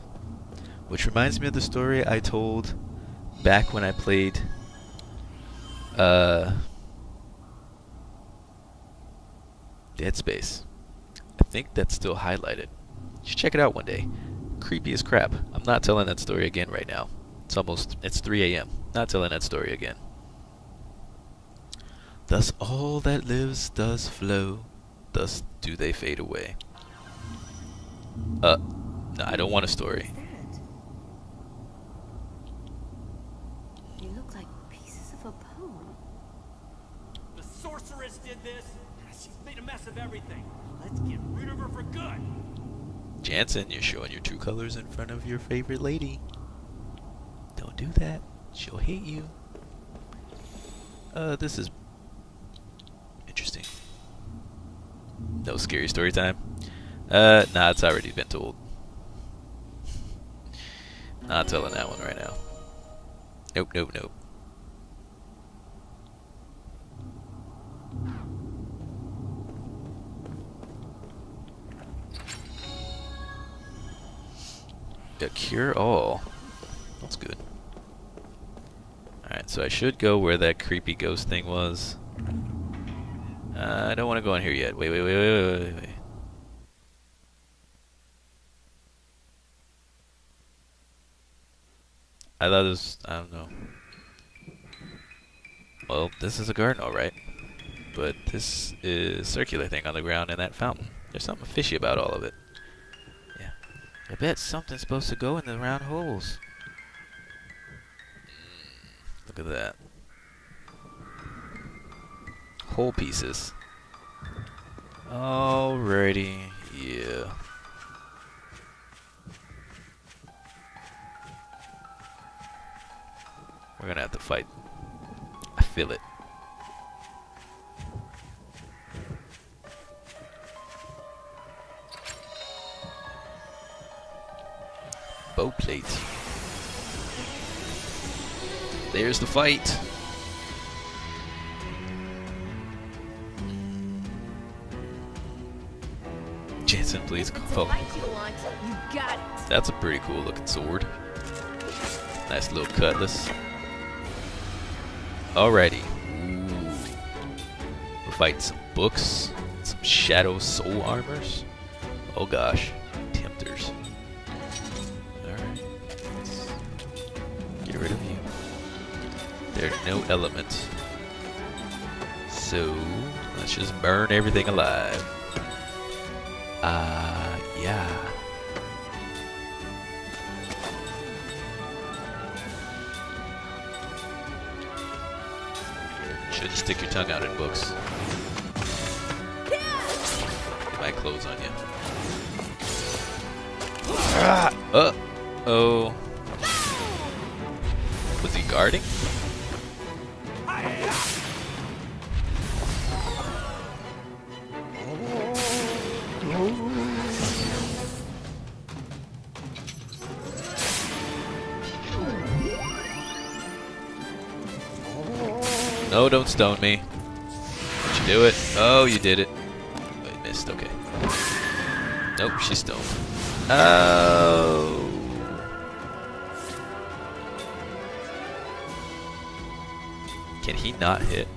S1: Which reminds me of the story I told back when I played Dead Space. I think that's still highlighted. You should check it out one day. Creepy as crap. I'm not telling that story again right now. It's 3 a.m. Not telling that story again. Thus all that lives does flow, thus do they fade away. No, I don't want a story.
S2: They look like pieces of a poem.
S3: The sorceress did this. She's made a mess of everything. Let's get rid of her for good.
S1: Jansen, you're showing your true colors in front of your favorite lady. Don't do that. She'll hate you. This is interesting. No scary story time? Nah, it's already been told. Not telling that one right now. Nope, nope, nope. A cure all. That's good. Alright, so I should go where that creepy ghost thing was. I don't want to go in here yet. Wait. I thought this... I don't know. Well, this is a garden, alright. But this is circular thing on the ground in that fountain. There's something fishy about all of it. Yeah. I bet something's supposed to go in the round holes. Look at that. Hole pieces. Alrighty, yeah. We're gonna have to fight. I feel it. Bow plate. There's the fight. Jansen, please call.
S4: You got it.
S1: That's a pretty cool looking sword. Nice little cutlass. Alrighty. Ooh. We're fighting some books, some shadow soul armors. Oh gosh, tempters. Alright. Let's get rid of you. There are no elements. So, let's just burn everything alive. Yeah. Should just stick your tongue out in books. Get my clothes on you. Uh-oh. Was he guarding? No, don't stone me. Did you do it? Oh, you did it. Oh, you missed. Okay. Nope, she's stoned. Oh. Can he not hit?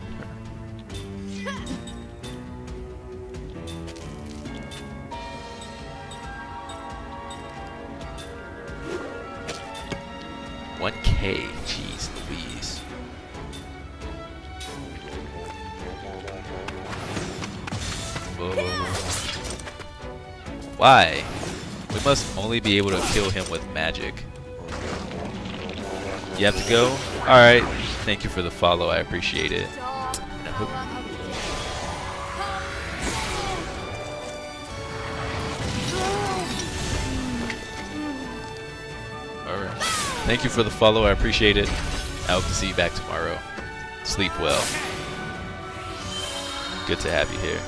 S1: $1K. Jeez Louise. Whoa. Why? We must only be able to kill him with magic. You have to go? Alright. Thank you for the follow. I appreciate it. And I hope Alright. Thank you for the follow. I appreciate it. I hope to see you back tomorrow. Sleep well. Good to have you here.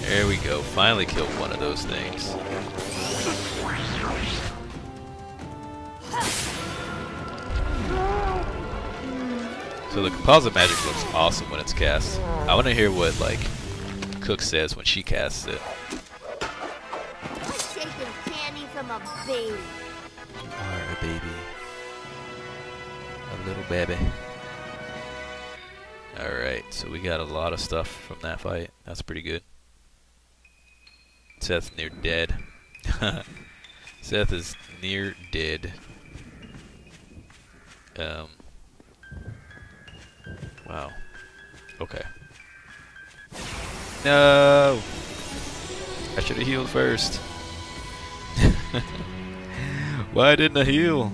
S1: There we go. Finally killed one of those things. So the composite magic looks awesome when it's cast. I want to hear what like Cook says when she casts it.
S9: Shaking candy from a baby.
S1: You are a baby. A little baby. Alright, so we got a lot of stuff from that fight. That's pretty good. Seth's near dead. Seth is near dead. Wow. Okay. No! I should have healed first. Why didn't I heal?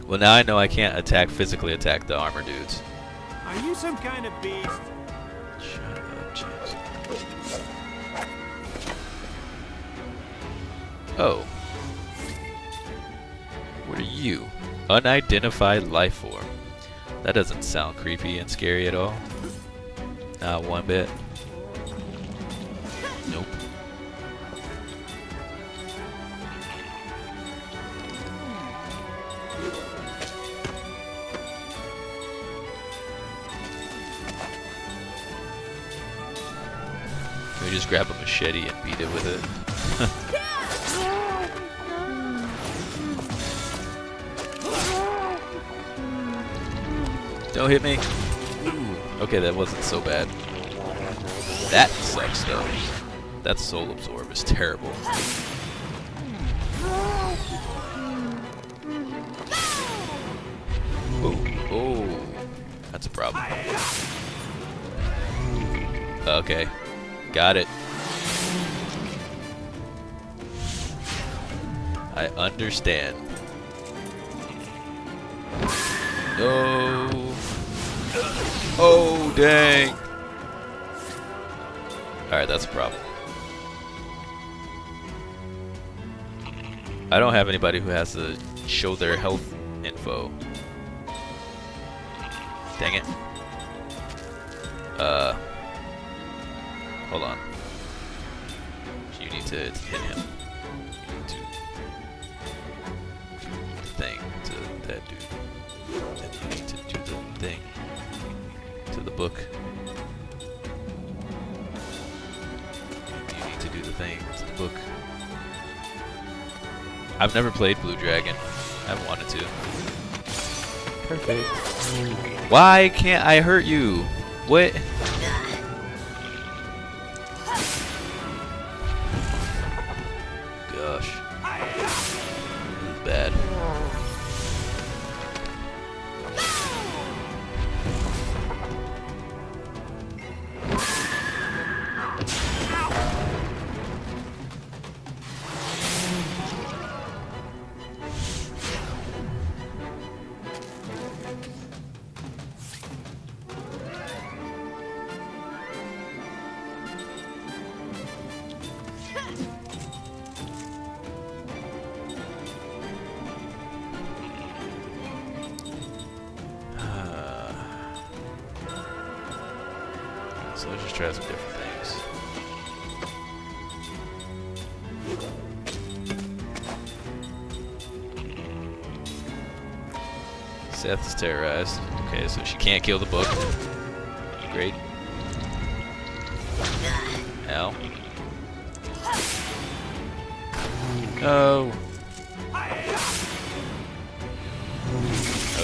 S1: Well, now I know I can't physically attack the armor dudes.
S3: Are you some kind of beast?
S1: Shut up, James. Oh. What are you? Unidentified life form. That doesn't sound creepy and scary at all. Not one bit. Nope. Can we just grab a machete and beat it with it? Don't hit me. Ooh. Okay, that wasn't so bad. That sucks though. That soul absorb is terrible. Oh, oh, that's a problem. Okay, got it. I understand. No. Oh, dang. Alright, that's a problem. I don't have anybody who has to show their health info. Dang it. Hold on. You need to hit him. You need to do the thing to that dude. And you need to do the thing to the book. And you need to do the thing to the book. I've never played Blue Dragon. I've wanted to. Perfect. Why can't I hurt you? What? Gosh. This is bad. So let's just try some different things. Seth is terrorized. Okay, so she can't kill the book. Great. Ow. No.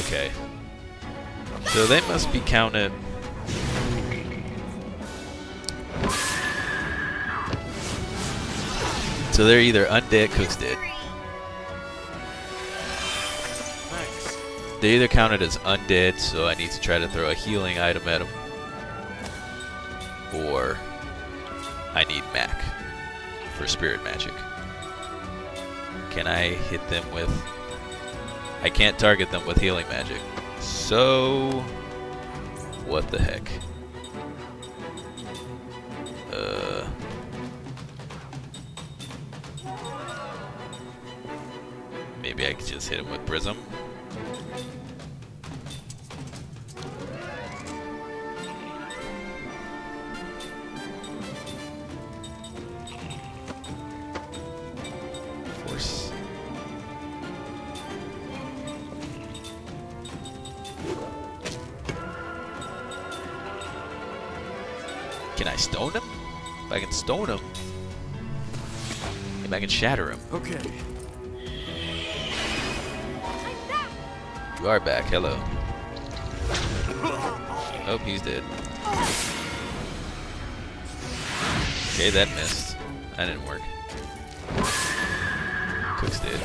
S1: Okay. So they must be counted. So they're either undead, Cook's dead.
S6: Thanks.
S1: They either counted as undead, so I need to try to throw a healing item at them, or I need Mac for spirit magic. Can I hit them with... I can't target them with healing magic. So... what the heck? Maybe I could just hit him with Prism. Force. Can I stone him? If I can stone him, maybe I can shatter him.
S6: Okay.
S1: You are back. Hello. Oh, he's dead. Okay, that missed. That didn't work. Cook's dead.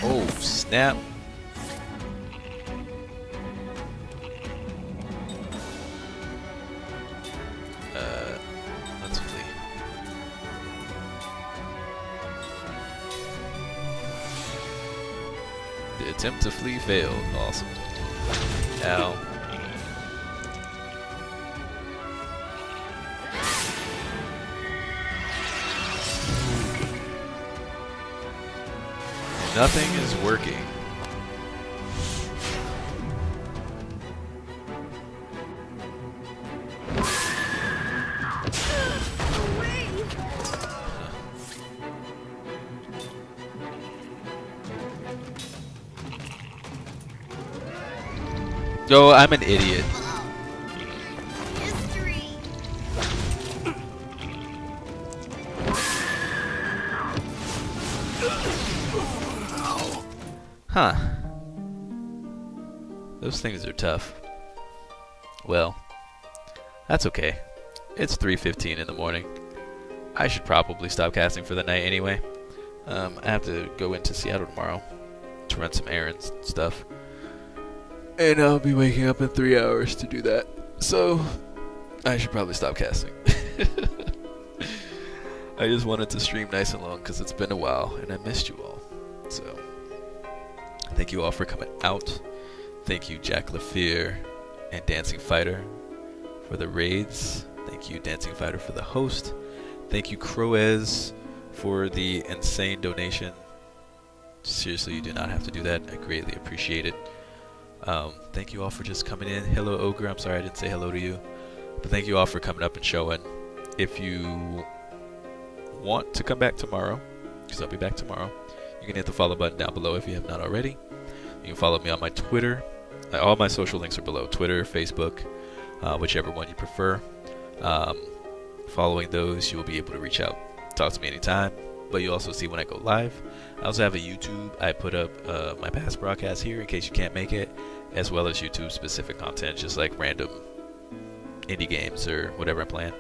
S1: Oh, snap. Let's flee. The attempt to flee failed. Awesome. Ow. Nothing is working. Oh, I'm an idiot. Huh. Those things are tough. Well, that's okay. It's 3:15 in the morning. I should probably stop casting for the night anyway. I have to go into Seattle tomorrow to run some errands and stuff. And I'll be waking up in 3 hours to do that. So, I should probably stop casting. I just wanted to stream nice and long because it's been a while and I missed you all. So, thank you all for coming out. Thank you, Jack LaFear and Dancing Fighter for the raids. Thank you, Dancing Fighter, for the host. Thank you, Croez, for the insane donation. Seriously, you do not have to do that. I greatly appreciate it. Thank you all for just coming in. Hello, Ogre. I'm sorry I didn't say hello to you. But thank you all for coming up and showing. If you want to come back tomorrow, because I'll be back tomorrow, you can hit the follow button down below if you have not already. You can follow me on my Twitter. All my social links are below. Twitter, Facebook, whichever one you prefer. Following those, you will be able to reach out, talk to me anytime. But you also see when I go live. I also have a YouTube. I put up my past broadcasts here in case you can't make it, as well as YouTube specific content, just like random indie games or whatever I'm playing.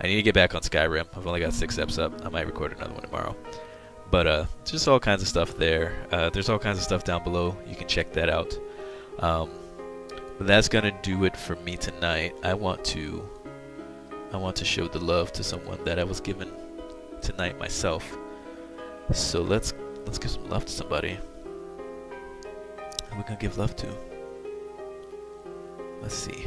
S1: I need to get back on Skyrim. I've only got 6 eps up. I might record another one tomorrow. But just all kinds of stuff there. There's all kinds of stuff down below. You can check that out. But that's gonna do it for me tonight. I want to show the love to someone that I was given tonight myself. So let's give some love to somebody. Who are we gonna give love to? Let's see.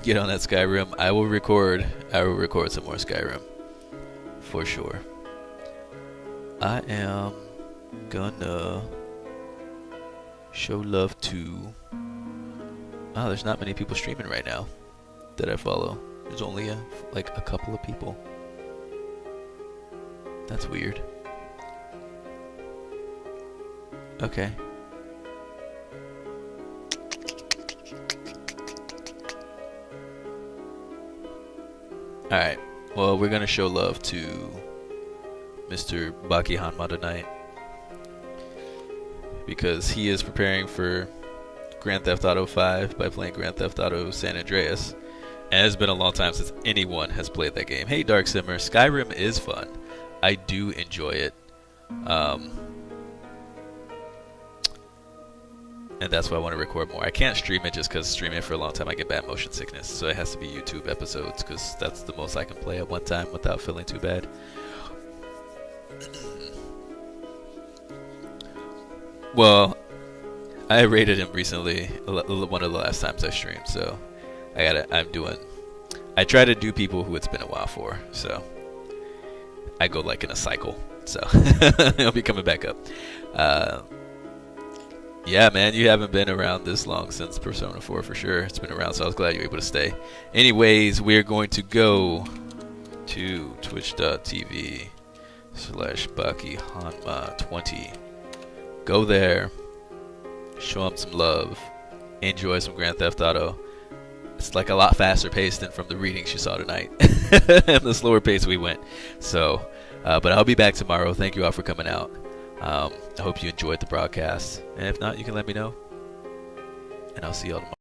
S1: Get on that Skyrim. I will record some more Skyrim. For sure. I am gonna show love to... Oh, there's not many people streaming right now that I follow. There's only like a couple of people. That's weird. Okay. Alright. Well, we're gonna show love to Mr. Baki Hanma tonight. because he is preparing for Grand Theft Auto 5 by playing Grand Theft Auto San Andreas. And it's been a long time since anyone has played that game. Hey, Dark Simmer, Skyrim is fun. I do enjoy it. And that's why I want to record more. I can't stream it just because streaming it for a long time I get bad motion sickness. So it has to be YouTube episodes because that's the most I can play at one time without feeling too bad. Well, I rated him recently, one of the last times I streamed. So I try to do people who it's been a while for. So I go like in a cycle. So he'll be coming back up. Yeah, man, you haven't been around this long since Persona 4 for sure. It's been around, so I was glad you were able to stay. Anyways, we're going to go to twitch.tv/BuckyHanma20. Go there, show him some love, enjoy some Grand Theft Auto. It's like a lot faster paced than from the readings you saw tonight, and the slower pace we went. So, but I'll be back tomorrow. Thank you all for coming out. I hope you enjoyed the broadcast, and if not, you can let me know, and I'll see you all tomorrow.